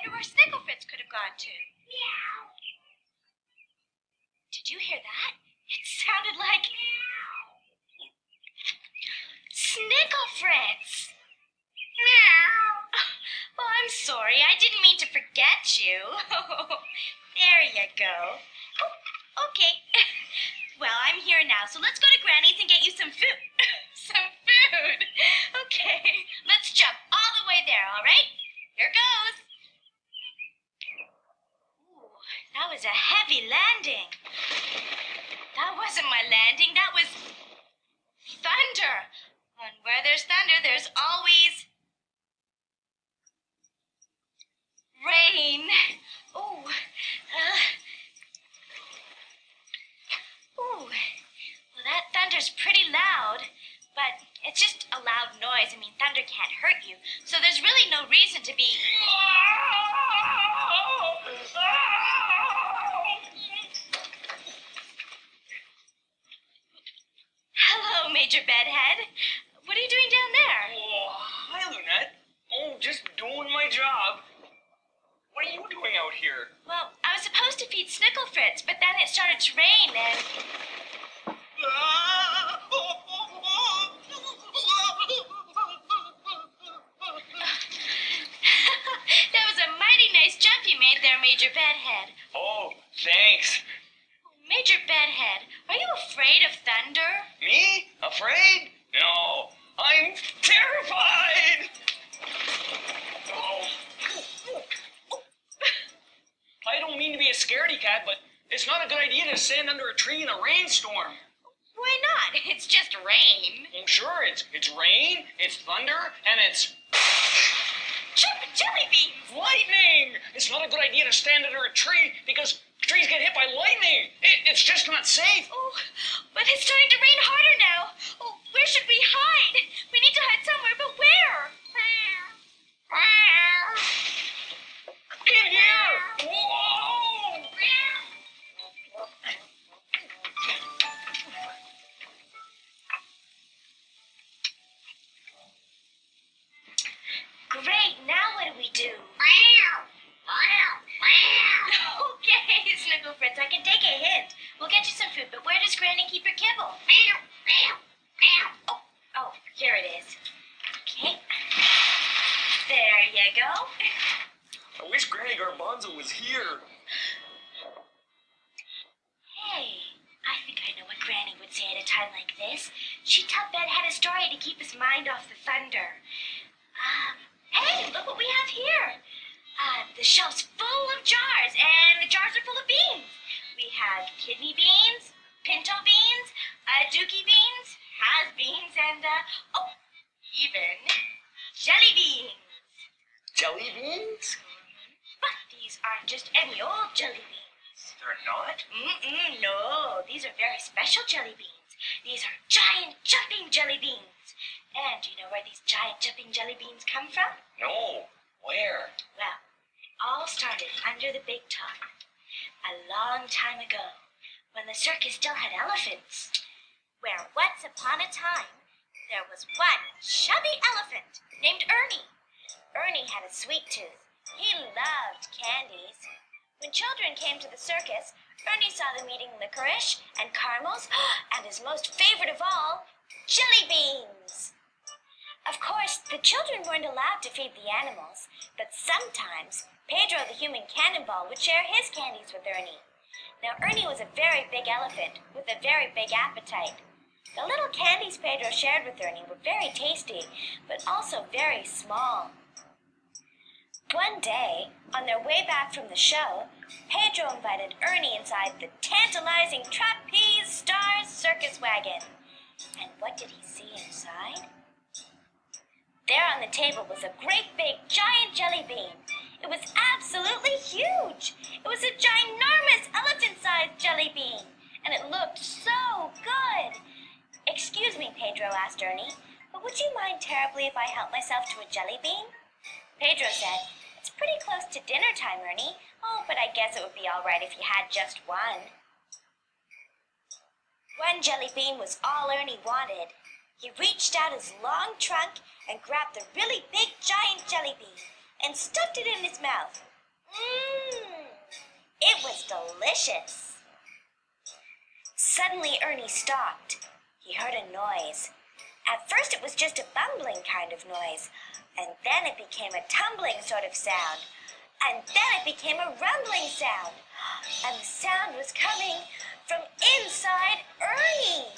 wonder where Snicklefritz could have gone to. Meow. Did you hear that? It sounded like... Snicklefritz! Meow. Oh, I'm sorry. I didn't mean to forget you. There you go. Oh, okay. Well, I'm here now, so let's go to Granny's and get you some food. Some food? Okay. Let's jump all the way there, all right? Here goes. Ooh, that was a heavy landing. That wasn't my landing. That was thunder. And where there's thunder, there's always rain. Ooh. Ooh. Well, that thunder's pretty loud, but it's just a loud noise. I mean, thunder can't hurt you, so there's really no reason to be... Hello, Major Bedhead. What are you doing down there? Oh, hi, Lunette. Oh, just doing my job. What are you doing out here? Well, I was supposed to feed Snicklefritz, but then it started to rain and... That was a mighty nice jump you made there, Major Bedhead. Oh, thanks. Major Bedhead, are you afraid of thunder? Me? Afraid? No, I'm terrified. Oh. I don't mean to be a scaredy cat, but it's not a good idea to stand under a tree in a rainstorm. Why not? It's just rain. Oh, sure, it's rain, it's thunder, and it's... Jelly beans! Lightning! It's not a good idea to stand under a tree because trees get hit by lightning. It's just not safe. Oh, but it's starting to rain harder now. Oh, where should we hide? We need to hide somewhere, but where? In here! Whoa! Great, now what do we do? Okay, Snicklefritz, I can take a hint. We'll get you some food, but where does Granny keep her kibble? Oh, here it is. Okay. There you go. I wish Granny Garbanzo was here. Hey, I think I know what Granny would say at a time like this. She'd tell Bedhead a story to keep his mind off the thunder. Hey, look what we have here. The shelf's full of jars, and the jars are full of beans. We have kidney beans, pinto beans, dookie beans, has-beans, and, even jelly beans. Jelly beans? But these aren't just any old jelly beans. They're not? No. These are very special jelly beans. These are giant jumping jelly beans. And do you know where these giant jumping jelly beans come from? No. Where? Well, it all started under the big top. A long time ago, when the circus still had elephants. Where once upon a time, there was one chubby elephant named Ernie. Ernie had a sweet tooth. He loved candies. When children came to the circus, Ernie saw them eating licorice and caramels, and his most favorite of all, jelly beans. Of course, the children weren't allowed to feed the animals, but sometimes Pedro the human cannonball would share his candies with Ernie. Now, Ernie was a very big elephant with a very big appetite. The little candies Pedro shared with Ernie were very tasty, but also very small. One day, on their way back from the show, Pedro invited Ernie inside the tantalizing Trapeze Stars circus wagon. And what did he see inside? There on the table was a great big giant jelly bean. It was absolutely huge. It was a ginormous elephant-sized jelly bean, and it looked so good. Excuse me, Pedro asked Ernie, but would you mind terribly if I helped myself to a jelly bean? Pedro said, "It's pretty close to dinner time, Ernie. Oh, but I guess it would be all right if you had just one." One jelly bean was all Ernie wanted. He reached out his long trunk and grabbed the really big giant jelly bean and stuffed it in his mouth. Mmm, it was delicious. Suddenly Ernie stopped. He heard a noise. At first it was just a bumbling kind of noise, and then it became a tumbling sort of sound, and then it became a rumbling sound, and the sound was coming from inside Ernie.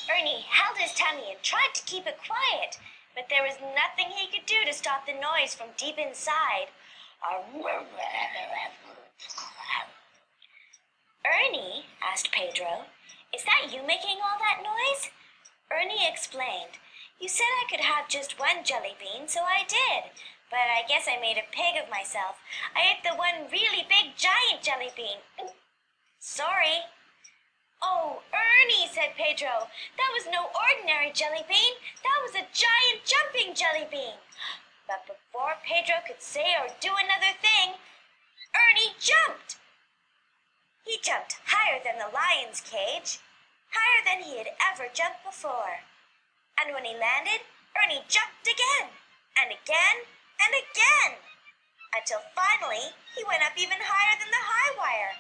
Ernie held his tummy and tried to keep it quiet, but there was nothing he could do to stop the noise from deep inside. Ernie, asked Pedro, is that you making all that noise? Ernie explained, you said I could have just one jelly bean, so I did. But I guess I made a pig of myself. I ate the one really big giant jelly bean. Sorry. Oh, Ernie, said Pedro, that was no ordinary jelly bean. That was a giant jumping jelly bean. But before Pedro could say or do another thing, Ernie jumped. He jumped higher than the lion's cage, higher than he had ever jumped before. And when he landed, Ernie jumped again, and again, and again, until finally he went up even higher than the high wire.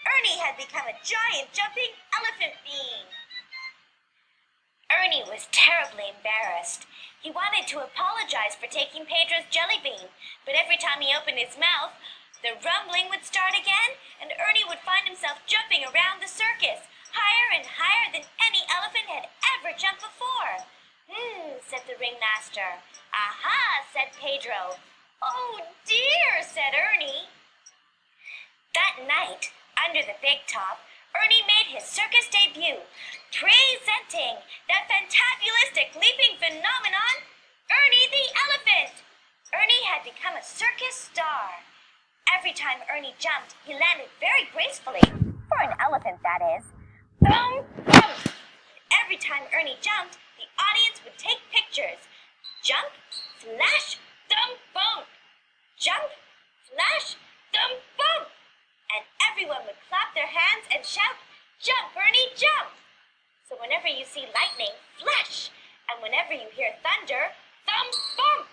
Ernie had become a giant jumping elephant bean. Ernie was terribly embarrassed. He wanted to apologize for taking Pedro's jelly bean, but every time he opened his mouth, the rumbling would start again, and Ernie would find himself jumping around the circus, higher and higher than any elephant had ever jumped before. Said the ringmaster. Aha, said Pedro. Oh dear, said Ernie. That night, under the big top, Ernie made his circus debut, presenting the fantabulistic leaping phenomenon, Ernie the Elephant. Ernie had become a circus star. Every time Ernie jumped, he landed very gracefully, for an elephant, that is. Boom, boom! Every time Ernie jumped, the audience would take pictures. Jump, flash, thump, boom. Jump, flash, thump, boom. And everyone would clap their hands and shout, jump, Ernie, jump! So whenever you see lightning, flash! And whenever you hear thunder, thump, boom!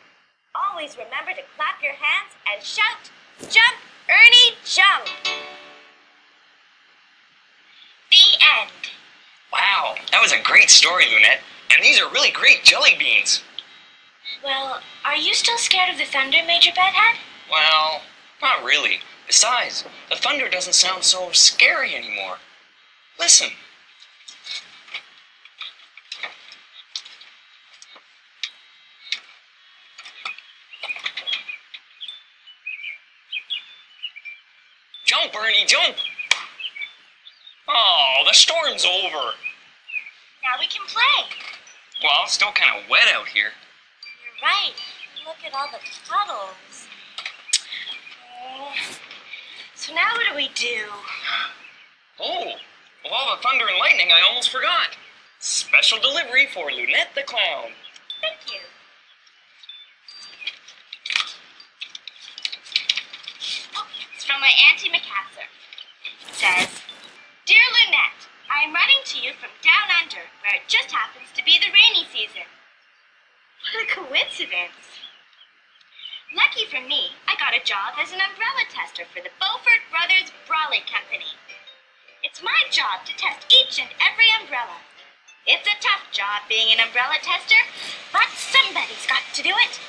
Always remember to clap your hands and shout, jump, Ernie, jump! The end. Wow, that was a great story, Lunette. And these are really great jelly beans. Well, are you still scared of the thunder, Major Bedhead? Well, not really. Besides, the thunder doesn't sound so scary anymore. Listen. Jump, Ernie, jump! Oh, the storm's over. Now we can play. Well, it's still kind of wet out here. You're right. Look at all the puddles. So now what do we do? Oh, with all the thunder and lightning, I almost forgot. Special delivery for Lunette the Clown. Thank you. Oh, it's from my Auntie Macassar. It says, Dear Lunette, I am writing to you from down under, where it just happens to be the rainy season. What a coincidence. Lucky for me, I got a job as an umbrella tester for the Beaufort Brothers Brawley Company. It's my job to test each and every umbrella. It's a tough job being an umbrella tester, but somebody's got to do it.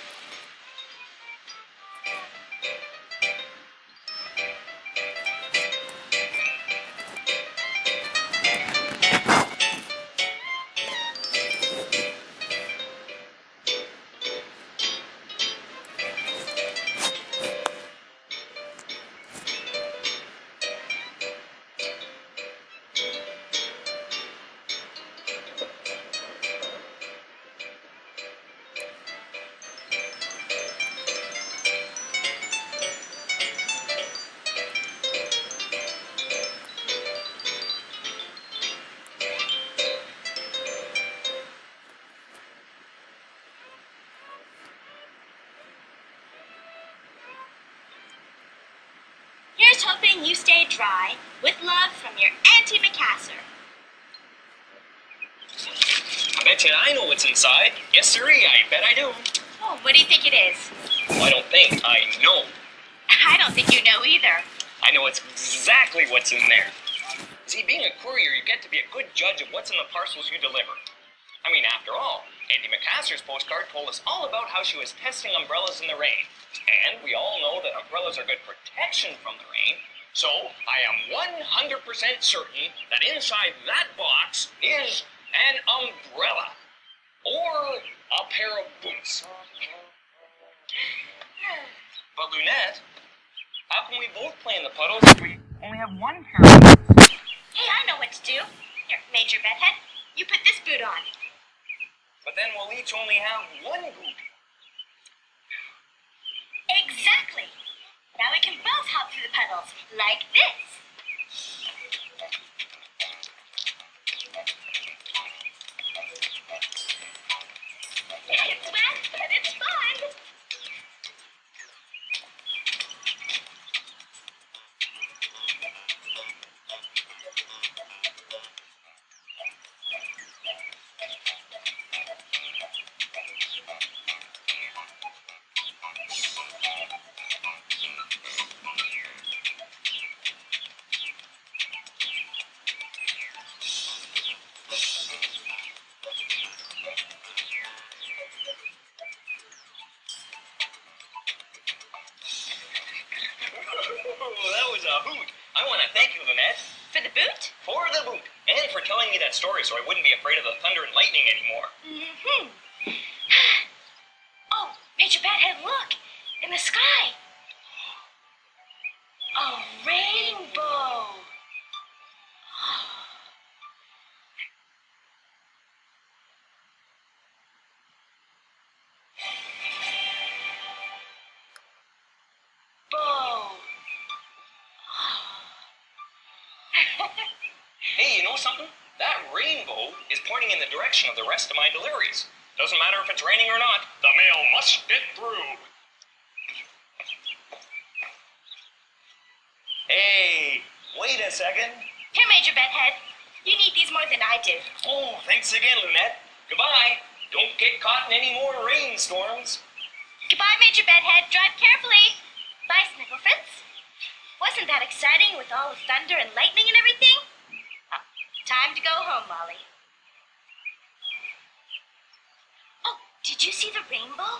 Here's hoping you stay dry, with love from your Auntie Macassar. I Bet you I know what's inside. Yes, sirree, I bet I do. Oh, what do you think it is? Oh, I don't think. I know. I don't think you know either. I know exactly what's in there. See, being a courier, you get to be a good judge of what's in the parcels you deliver. I mean, after all, Andy McCaster's postcard told us all about how she was testing umbrellas in the rain. And we all know that umbrellas are good protection from the rain. So, I am 100% certain that inside that box is an umbrella. Or a pair of boots. But Lunette, how can we both play in the puddles if we only have one pair of boots? Hey, I know what to do. Here, Major Bedhead, you put this boot on. But then we'll each only have one boot. Exactly. Now we can both hop through the puddles, like this. It's wet, but it's fun. Oh, that was a hoot. I want to thank you, Lunette. For the boot? For the boot. And for telling me that story so I wouldn't be afraid of the thunder and lightning anymore. Mm-hmm. Oh, Major Bedhead, look! In the sky! A rainbow! Bow! Hey, you know something? That rainbow is pointing in the direction of the rest of my deliveries. Doesn't matter if it's raining or not, the mail must get through. Hey, wait a second. Here, Major Bedhead. You need these more than I do. Oh, thanks again, Lunette. Goodbye. Don't get caught in any more rainstorms. Goodbye, Major Bedhead. Drive carefully. Bye, Snickle Fritz. Wasn't that exciting with all the thunder and lightning and everything? Oh, time to go home, Molly. Oh, did you see the rainbow?